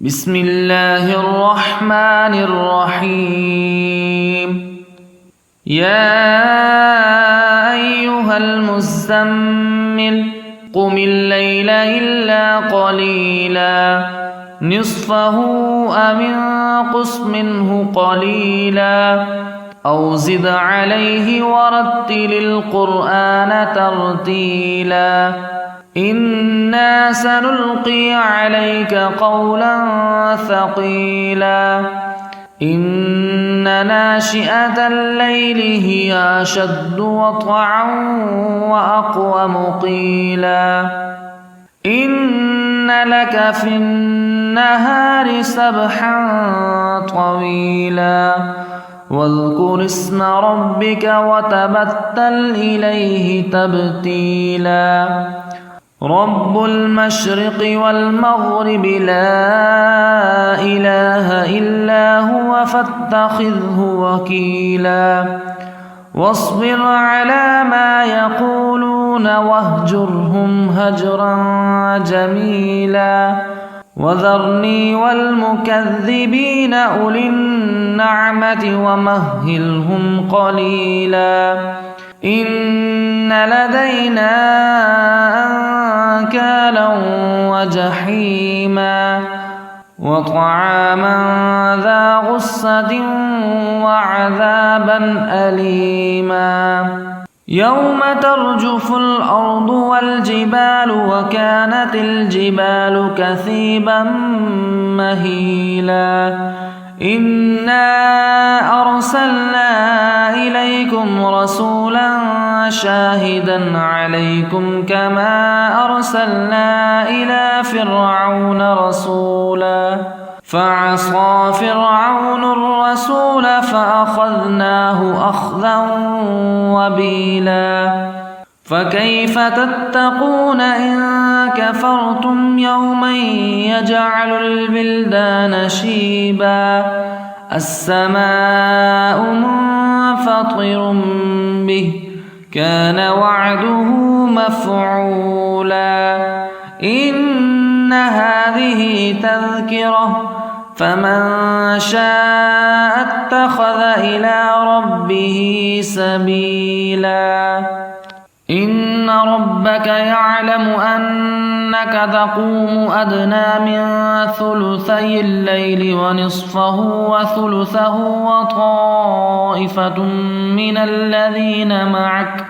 بسم الله الرحمن الرحيم يا أيها المزمل قم الليل إلا قليلا نصفه أو انقص منه قليلا أو زد عليه ورتل القرآن ترتيلا إنا سنلقي عليك قولا ثقيلا إن ناشئة الليل هي أشد وطعا وأقوم قيلا إن لك في النهار سبحا طويلا واذكر اسم ربك وتبتل إليه تبتيلا رب المشرق والمغرب لا إله إلا هو فاتخذه وكيلا واصبر على ما يقولون واهجرهم هجرا جميلا وذرني والمكذبين أولي النعمة ومهلهم قليلا إن لدينا أنكالا وجحيما وطعاما ذا غصة وعذابا أليما يوم ترجف الأرض والجبال وكانت الجبال كثيبا مهيلا إنا أرسلنا إليكم رسولا شاهدا عليكم كما أرسلنا إلى فرعون رسولا فعصى فرعون الرسول فأخذناه أخذا وبيلا فكيف تتقون إن كفرتم يوما يجعل البلدان شيبا السماء منفطر به كان وعده مفعولا إن هذه تذكرة فمن شاء اتخذ إلى ربه سبيلا إن ربك يعلم أنك تقوم أدنى من ثلثي الليل ونصفه وثلثه وطائفة من الذين معك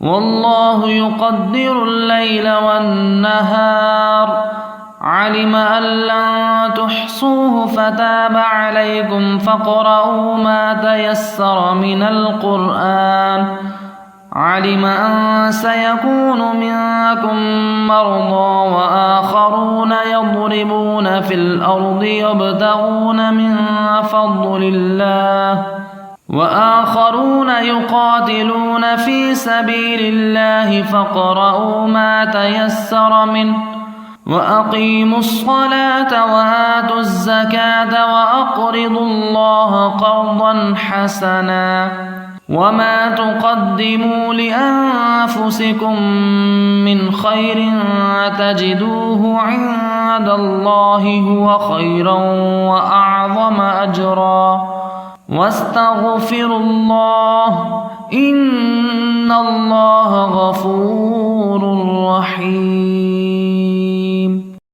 والله يقدر الليل والنهار علم أن لن تحصوه فتاب عليكم فاقرؤوا ما تيسر من القرآن علم أن سيكون منكم مرضى وآخرون يضربون في الأرض يبتغون من فضل الله وآخرون يقاتلون في سبيل الله فاقرؤوا ما تيسر منه وأقيموا الصلاة وآتوا الزكاة وأقرضوا الله قرضا حسنا وما تقدموا لأنفسكم من خير تجدوه عند الله هو خيرا وأعظم أجرا واستغفروا الله إن الله غفور رحيم.